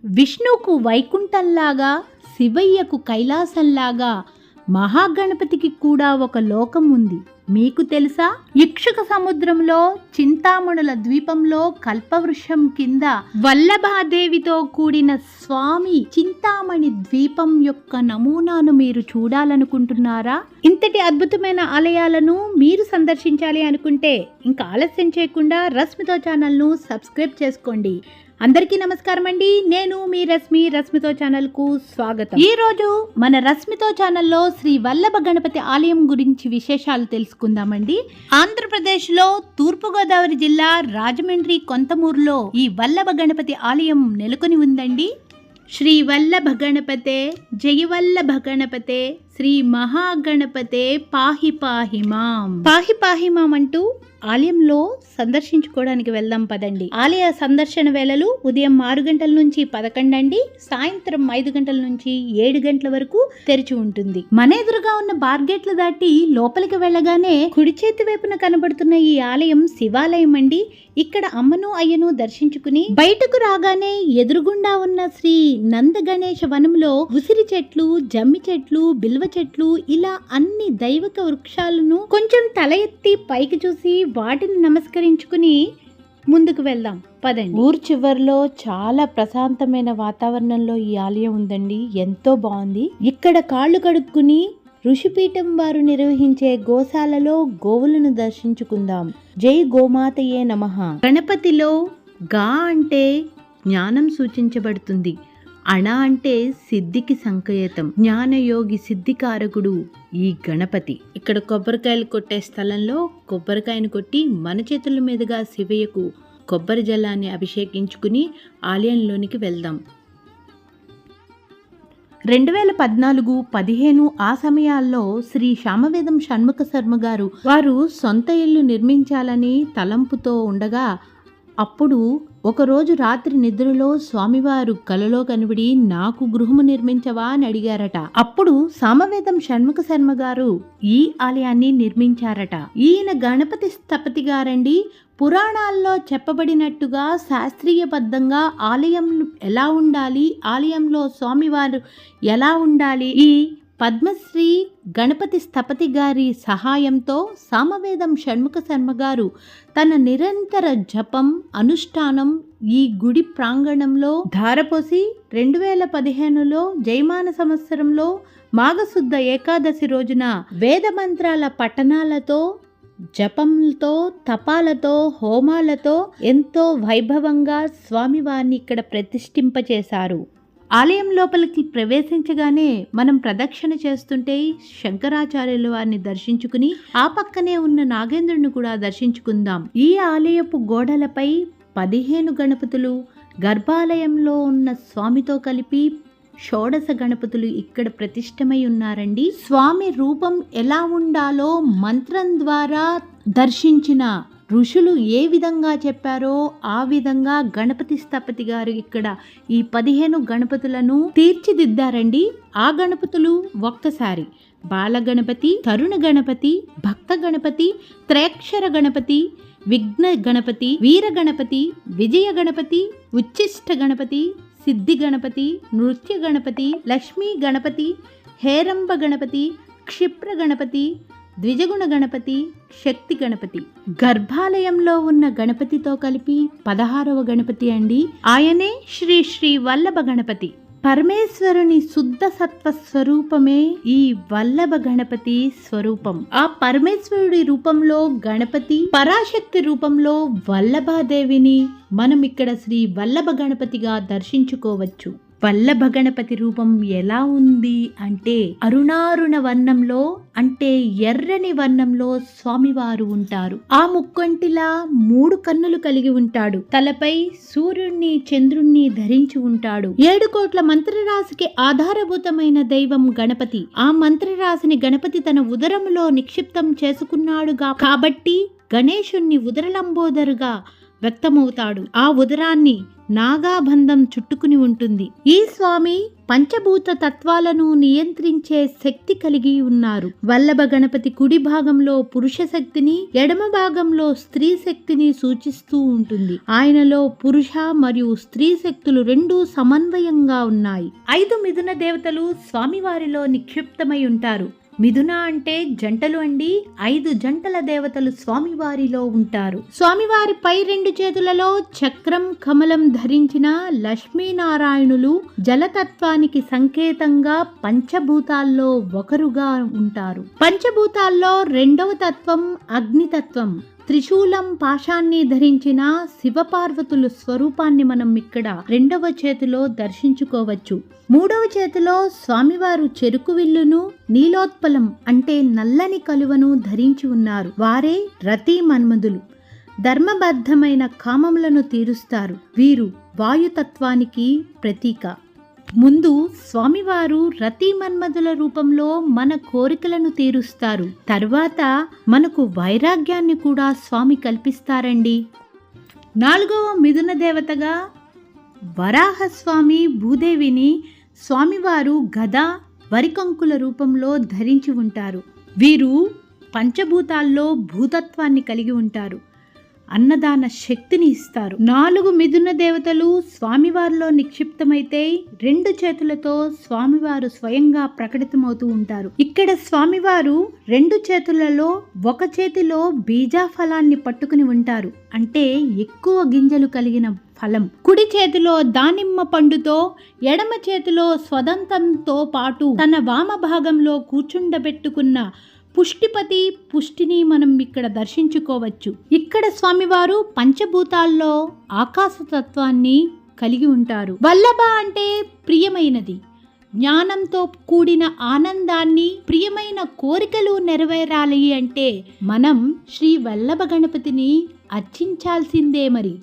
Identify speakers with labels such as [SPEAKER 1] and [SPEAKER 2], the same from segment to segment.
[SPEAKER 1] విష్ణువుకు వైకుంఠంలాగా, శివయ్యకు కైలాసంలాగా మహాగణపతికి కూడా ఒక లోకం ఉంది. మీకు తెలుసా? ఇక్షుక సముద్రంలో చింతామణుల ద్వీపంలో కల్పవృక్షం కింద వల్లభాదేవితో కూడిన స్వామి చింతామణి ద్వీపం యొక్క నమూనాను మీరు చూడాలనుకుంటున్నారా? ఇంతటి అద్భుతమైన ఆలయాలను మీరు సందర్శించాలి అనుకుంటే ఇంకా ఆలస్యం చేయకుండా రశ్మితో ఛానల్ను సబ్స్క్రైబ్ చేసుకోండి. అందరికీ నమస్కారం అండి. నేను మీ రశ్మితో ఛానల్కు స్వాగతం. ఈ రోజు మన రశ్మితో ఛానల్లో శ్రీ వల్లభ గణపతి ఆలయం గురించి విశేషాలు తెలుసుకుందామండి. ఆంధ్రప్రదేశ్లో తూర్పుగోదావరి జిల్లా రాజమండ్రి కొంతమూరులో ఈ వల్లభ గణపతి ఆలయం నెలకొని ఉందండి. శ్రీ వల్లభ గణపతే, జయ వల్లభ గణపతే, శ్రీ మహాగణపతే పాహి పాహిమాం. పాహి పాహిమాం అంటూ ఆలయంలో సందర్శించుకోవడానికి వెళ్దాం పదండి. ఆలయ సందర్శన వేళలు ఉదయం 6 గంటల నుంచి 11 అండి, సాయంత్రం 5 గంటల నుంచి 7 గంటల వరకు తెరిచి ఉంటుంది. మన ఎదురుగా ఉన్న బార్గేట్లు దాటి లోపలికి వెళ్ళగానే కుడి చేతి వైపున కనబడుతున్న ఈ ఆలయం శివాలయం అండి. ఇక్కడ అమ్మను అయ్యను దర్శించుకుని బయటకు రాగానే ఎదురుగుండా ఉన్న శ్రీ నంద గణేశ వనంలో ఉసిరి చెట్లు, జమ్మి చెట్లు, బిల్వ చెట్లు ఇలా అన్ని దైవక వృక్షాలను కొంచెం తల ఎత్తి పైకి చూసి వాటిని నమస్కరించుకుని ముందుకు వెళ్దాం పదండి. ఊరు చివరిలో చాలా ప్రశాంతమైన వాతావరణంలో ఈ ఆలయం ఉందండి. ఎంతో బాగుంది. ఇక్కడ కాళ్ళు కడుక్కుని ఋషిపీఠం వారు నిర్వహించే గోశాలలో గోవులను దర్శించుకుందాం. జై గోమాతయే నమః. గణపతిలో గా అంటే జ్ఞానం సూచించబడుతుంది. అణ అంటే సిద్ధికి సంకేతం. జ్ఞానయోగి సిద్ధికారకుడు ఈ గణపతి. ఇక్కడ కొబ్బరికాయలు కొట్టే స్థలంలో కొబ్బరికాయను కొట్టి మన చేతుల మీదుగా శివయ్యకు కొబ్బరి జలాన్ని అభిషేకించుకుని ఆలయంలోనికి వెళ్దాం. 2014-15 ఆ సమయాల్లో శ్రీ శ్యామవేదం షణ్ముఖ శర్మ గారు వారు సొంత ఇల్లు నిర్మించాలని తలంపుతో ఉండగా అప్పుడు ఒకరోజు రాత్రి నిద్రలో స్వామివారు కలలో కనబడి నాకు గృహము నిర్మించవా అని అడిగారట. అప్పుడు సామవేదం షణ్ముఖ శర్మ గారు ఈ ఆలయాన్ని నిర్మించారట. ఈయన గణపతి స్థపతి గారండి. పురాణాల్లో చెప్పబడినట్టుగా శాస్త్రీయబద్ధంగా ఆలయం ఎలా ఉండాలి, ఆలయంలో స్వామివారు ఎలా ఉండాలి, ఈ పద్మశ్రీ గణపతి స్థపతి గారి సహాయంతో సామవేదం షణ్ముఖ శర్మ గారు తన నిరంతర జపం అనుష్ఠానం ఈ గుడి ప్రాంగణంలో ధారపోసి 2015లో జైమాన సంవత్సరంలో మాఘశుద్ధ ఏకాదశి రోజున వేద మంత్రాల పఠనాలతో, జపంతో, తపాలతో, హోమాలతో ఎంతో వైభవంగా స్వామివారిని ఇక్కడ ప్రతిష్ఠింపచేశారు. ఆలయం లోపలికి ప్రవేశించగానే మనం ప్రదక్షిణ చేస్తుంటే శంకరాచార్యుల వారిని దర్శించుకుని ఆ పక్కనే ఉన్న నాగేంద్రుని కూడా దర్శించుకుందాం. ఈ ఆలయపు గోడలపై 15 గణపతులు, గర్భాలయంలో ఉన్న స్వామితో కలిపి 16 గణపతులు ఇక్కడ ప్రతిష్టమై ఉన్నారండి. స్వామి రూపం ఎలా ఉండాలో మంత్రం ద్వారా దర్శించిన ఋషులు ఏ విధంగా చెప్పారో ఆ విధంగా గణపతి స్థపతి గారు ఇక్కడ ఈ 15 గణపతులను తీర్చిదిద్దారండి. ఆ గణపతులు ఒక్కసారి బాల గణపతి, తరుణ గణపతి, భక్త గణపతి, త్రైక్షర గణపతి, విఘ్న గణపతి, వీర గణపతి, విజయ గణపతి, ఉచ్చిష్ట గణపతి, సిద్ధి గణపతి, నృత్య గణపతి, లక్ష్మీ గణపతి, హేరంబ గణపతి, క్షిప్ర గణపతి, ద్విజగుణ గణపతి, శక్తి గణపతి. గర్భాలయంలో ఉన్న గణపతితో కలిపి 16వ గణపతి అండి. ఆయనే శ్రీ శ్రీ వల్లభ గణపతి. పరమేశ్వరుని శుద్ధ సత్వ స్వరూపమే ఈ వల్లభ గణపతి స్వరూపం. ఆ పరమేశ్వరుడి రూపంలో గణపతి, పరాశక్తి రూపంలో వల్లభాదేవిని మనం ఇక్కడ శ్రీ వల్లభ గణపతిగా దర్శించుకోవచ్చు. వల్లభ గణపతి రూపం ఎలా ఉంది అంటే అరుణారుణ వర్ణంలో అంటే ఎర్రని వర్ణంలో స్వామివారు ఉంటారు. ఆ ముక్కంటిలా 3 కన్నులు కలిగి ఉంటాడు. తలపై సూర్యుణ్ణి చంద్రుణ్ణి ధరించి ఉంటాడు. 7 కోట్ల మంత్రరాశికి ఆధారభూతమైన దైవం గణపతి. ఆ మంత్రరాశిని గణపతి తన ఉదరములో నిక్షిప్తం చేసుకున్నాడు కాబట్టి గణేశుణ్ణి ఉదరలంబోదరుగా వ్యక్తమవుతాడు. ఆ ఉదరాన్ని నాగాబంధం చుట్టుకుని ఉంటుంది. ఈ స్వామి పంచభూత తత్వాలను నియంత్రించే శక్తి కలిగి ఉన్నారు. వల్లభ గణపతి కుడి భాగంలో పురుష శక్తిని, ఎడమ భాగంలో స్త్రీ శక్తిని సూచిస్తూ ఉంటుంది. ఆయనలో పురుష మరియు స్త్రీ శక్తులు రెండూ సమన్వయంగా ఉన్నాయి. 5 మిథున దేవతలు స్వామివారిలో నిక్షిప్తమై ఉంటారు. మిథున అంటే జంటలు అండి. 5 జంటల దేవతలు స్వామివారిలో ఉంటారు. స్వామివారి పై 2 చేతులలో చక్రం, కమలం ధరించిన లక్ష్మీనారాయణులు జలతత్వానికి సంకేతంగా పంచభూతాల్లో ఒకరుగా ఉంటారు. పంచభూతాల్లో 2వ తత్వం అగ్నితత్వం. త్రిశూలం, పాశాన్ని ధరించిన శివపార్వతుల స్వరూపాన్ని మనం ఇక్కడ 2వ చేతిలో దర్శించుకోవచ్చు. 3వ చేతిలో స్వామివారు చెరుకు విల్లును, నీలోత్పలం అంటే నల్లని కలువను ధరించి ఉన్నారు. వారే రతి మన్మధులు. ధర్మబద్ధమైన కామములను తీరుస్తారు. వీరు వాయుతత్వానికి ప్రతీక. ముందు స్వామివారు రతి మన్మధుల రూపంలో మన కోరికలను తీరుస్తారు. తర్వాత మనకు వైరాగ్యాన్ని కూడా స్వామి కల్పిస్తారండి. 4వ మిథున దేవతగా వరాహస్వామి భూదేవిని స్వామివారు గద, వరికంకుల రూపంలో ధరించి ఉంటారు. వీరు పంచభూతాల్లో భూతత్వాన్ని కలిగి ఉంటారు. అన్నదాన శక్తిని ఇస్తారు. 4 మిథున దేవతలు స్వామివారిలో నిక్షిప్తమైతే 2 చేతులతో స్వామివారు స్వయంగా ప్రకటితమవుతూ ఉంటారు. ఇక్కడ స్వామివారు 2 చేతులలో ఒక చేతిలో బీజాఫలాన్ని పట్టుకుని ఉంటారు. అంటే ఎక్కువ గింజలు కలిగిన ఫలం. కుడి చేతిలో దానిమ్మ పండుతో, ఎడమ చేతిలో స్వదంతంతో పాటు తన వామ భాగంలో కూర్చుండబెట్టుకున్న పుష్టిపతి పుష్టిని మనం ఇక్కడ దర్శించుకోవచ్చు. ఇక్కడ స్వామివారు పంచభూతాల్లో ఆకాశతత్వాన్ని కలిగి ఉంటారు. వల్లభ అంటే ప్రియమైనది. జ్ఞానంతో కూడిన ఆనందాన్ని, ప్రియమైన కోరికలు నెరవేరాలి అంటే మనం శ్రీ వల్లభ గణపతిని అర్చించాల్సిందే. మరి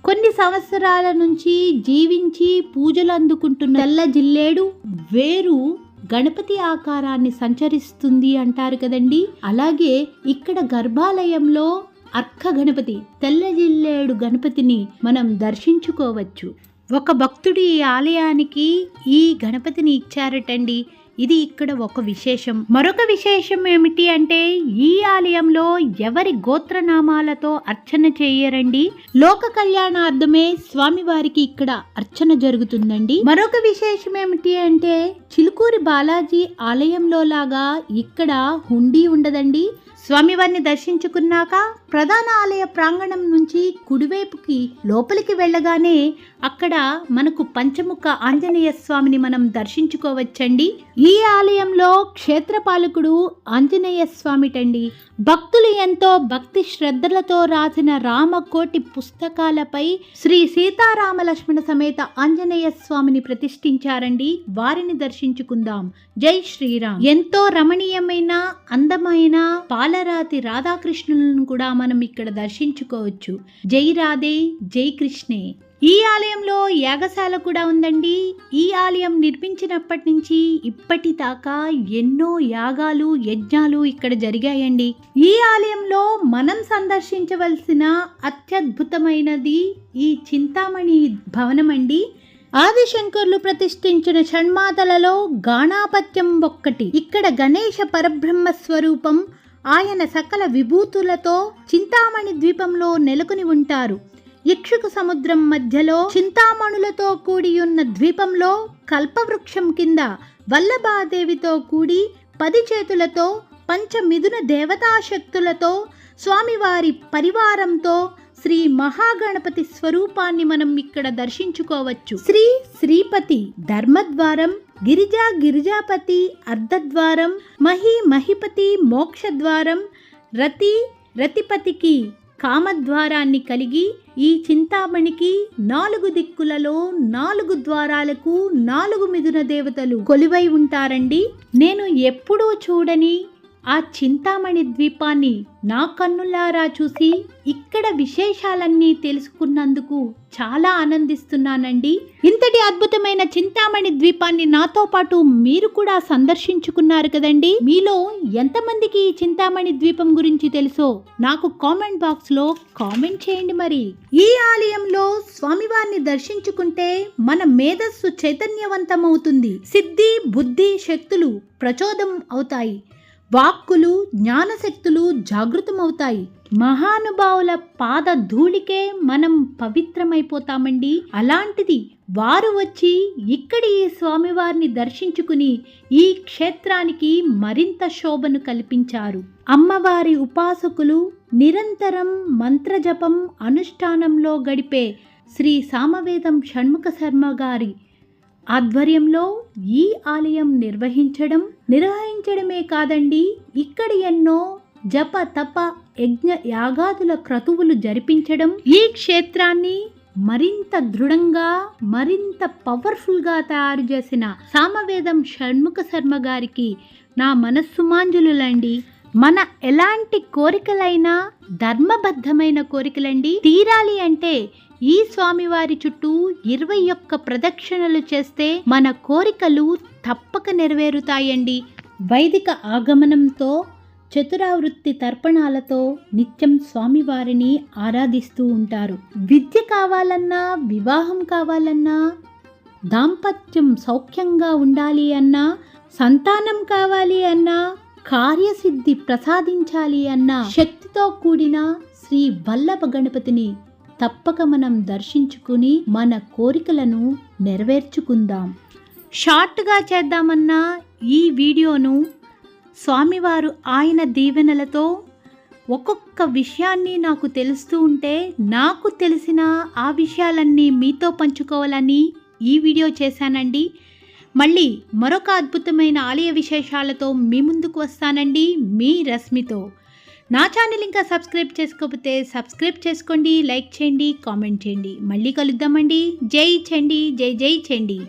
[SPEAKER 1] కొన్ని సంవత్సరాల నుంచి జీవించి పూజలు అందుకుంటున్న తెల్ల జిల్లేడు వేరు గణపతి ఆకారాన్ని సంచరిస్తుంది అంటారు కదండి. అలాగే ఇక్కడ గర్భాలయంలో అర్క గణపతి, తెల్ల జిల్లేడు గణపతిని మనం దర్శించుకోవచ్చు. ఒక భక్తుడు ఈ ఆలయానికి ఈ గణపతిని ఇచ్చారటండి. ఇది ఇక్కడ ఒక విశేషం. మరొక విశేషం ఏమిటి అంటే ఈ ఆలయంలో ఎవరి గోత్రనామాలతో అర్చన చేయరండి. లోక కళ్యాణార్థమే స్వామివారికి ఇక్కడ అర్చన జరుగుతుందండి. మరొక విశేషం ఏమిటి అంటే చిలుకూరి బాలాజీ ఆలయంలో లాగా ఇక్కడ హుండీ ఉండదండి. స్వామివారిని దర్శించుకున్నాక ప్రధాన ఆలయ ప్రాంగణం నుంచి కుడివైపుకి లోపలికి వెళ్ళగానే అక్కడ మనకు పంచముఖ ఆంజనేయ స్వామిని మనం దర్శించుకోవచ్చండి. ఈ ఆలయంలో క్షేత్రపాలకుడు ఆంజనేయ స్వామిటండి. భక్తులు ఎంతో భక్తి శ్రద్ధలతో రాసిన రామకోటి పుస్తకాలపై శ్రీ సీతారామ లక్ష్మణ సమేత ఆంజనేయ స్వామిని ప్రతిష్ఠించారండి. వారిని దర్శించుకుందాం. జై శ్రీరామ్. ఎంతో రమణీయమైన అందమైన పాలరాతి రాధాకృష్ణులను కూడా మనం ఇక్కడ దర్శించుకోవచ్చు. జై రాధే, జై కృష్ణే. ఈ ఆలయంలో యాగశాల కూడా ఉందండి. ఈ ఆలయం నిర్మించినప్పటి నుంచి ఇప్పటిదాకా ఎన్నో యాగాలు, యజ్ఞాలు ఇక్కడ జరిగాయండి. ఈ ఆలయంలో మనం సందర్శించవలసిన అత్యద్భుతమైనది ఈ చింతామణి భవనం అండి. ఆదిశంకర్లు ప్రతిష్ఠించిన షణ్మాతలలో గాణాపత్యం ఒక్కటి. ఇక్కడ గణేశ పరబ్రహ్మ స్వరూపం. ఆయన సకల విభూతులతో చింతామణి ద్వీపంలో నెలకొని ఉంటారు. ఇక్షుక సముద్రం మధ్యలో చింతామణులతో కూడి ఉన్న ద్వీపంలో కల్పవృక్షం కింద వల్లభాదేవితో కూడి 10 చేతులతో పంచమిథున దేవతాశక్తులతో స్వామివారి పరివారంతో శ్రీ మహాగణపతి స్వరూపాన్ని మనం ఇక్కడ దర్శించుకోవచ్చు. శ్రీ శ్రీపతి ధర్మద్వారం, గిరిజాపతి అర్ధద్వారం, మహిపతి మోక్షద్వారం, రతిపతికి కామద్వారాన్ని కలిగి ఈ చింతామణికి 4 దిక్కులలో 4 ద్వారాలకు 4 మిథున దేవతలు కొలువై ఉంటారండి. నేను ఎప్పుడూ చూడని ఆ చింతామణి ద్వీపాన్ని నా కన్నులారా చూసి ఇక్కడ విశేషాలన్నీ తెలుసుకున్నందుకు చాలా ఆనందిస్తున్నానండి. ఇంతటి అద్భుతమైన చింతామణి ద్వీపాన్ని నాతో పాటు మీరు కూడా సందర్శించుకున్నారు కదండి. మీలో ఎంతమందికి ఈ చింతామణి ద్వీపం గురించి తెలుసో నాకు కామెంట్ బాక్స్ లో కామెంట్ చేయండి. మరి ఈ ఆలయంలో స్వామివారిని దర్శించుకుంటే మన మేధస్సు చైతన్యవంతమవుతుంది, సిద్ధి బుద్ధి శక్తులు ప్రచోదం అవుతాయి, వాక్కులు జ్ఞానశక్తులు జాగృతమవుతాయి. మహానుభావుల పాద ధూళికే మనం పవిత్రమైపోతామండి. అలాంటిది వారు వచ్చి ఇక్కడి ఈ స్వామివారిని దర్శించుకుని ఈ క్షేత్రానికి మరింత శోభను కల్పించారు. అమ్మవారి ఉపాసకులు నిరంతరం మంత్రజపం అనుష్ఠానంలో గడిపే శ్రీ సామవేదం షణ్ముఖ శర్మ గారి ఆధ్వర్యంలో ఈ ఆలయం నిర్వహించడమే కాదండి, ఇక్కడ ఎన్నో జప తప యజ్ఞ యాగాదుల క్రతువులు జరిపించడం ఈ క్షేత్రాన్ని మరింత దృఢంగా మరింత పవర్ఫుల్గా తయారు చేసిన సామవేదం షణ్ముఖ శర్మ గారికి నా మనస్సుమాంజలులండి. మన ఎలాంటి కోరికలైనా ధర్మబద్ధమైన కోరికలండి తీరాలి అంటే ఈ స్వామివారి చుట్టూ 21 ప్రదక్షిణలు చేస్తే మన కోరికలు తప్పక నెరవేరుతాయండి. వైదిక ఆగమనంతో చతురావృత్తి తర్పణాలతో నిత్యం స్వామివారిని ఆరాధిస్తూ ఉంటారు. విద్య కావాలన్నా, వివాహం కావాలన్నా, దాంపత్యం సౌఖ్యంగా ఉండాలి అన్నా, సంతానం కావాలి అన్నా, కార్యసిద్ధి ప్రసాదించాలి అన్నా శక్తితో కూడిన శ్రీ వల్లభ గణపతిని తప్పక మనం దర్శించుకుని మన కోరికలను నెరవేర్చుకుందాం. షార్ట్గా చేద్దామన్నా ఈ వీడియోను స్వామివారు ఆయన దీవెనలతో ఒక్కొక్క విషయాన్ని నాకు తెలుస్తూ ఉంటే నాకు తెలిసిన ఆ విషయాలన్నీ మీతో పంచుకోవాలని ఈ వీడియో చేశానండి. మళ్ళీ మరొక అద్భుతమైన ఆలయ విశేషాలతో మీ ముందుకు వస్తానండి, మీ రశ్మితో. నా ఛానల్ ఇంకా సబ్స్క్రైబ్ చేసుకోకపోతే సబ్స్క్రైబ్ చేసుకోండి, లైక్ చేయండి, కామెంట్ చేయండి. మళ్ళీ కలుద్దామండి. జై చండి, జై జై చండి.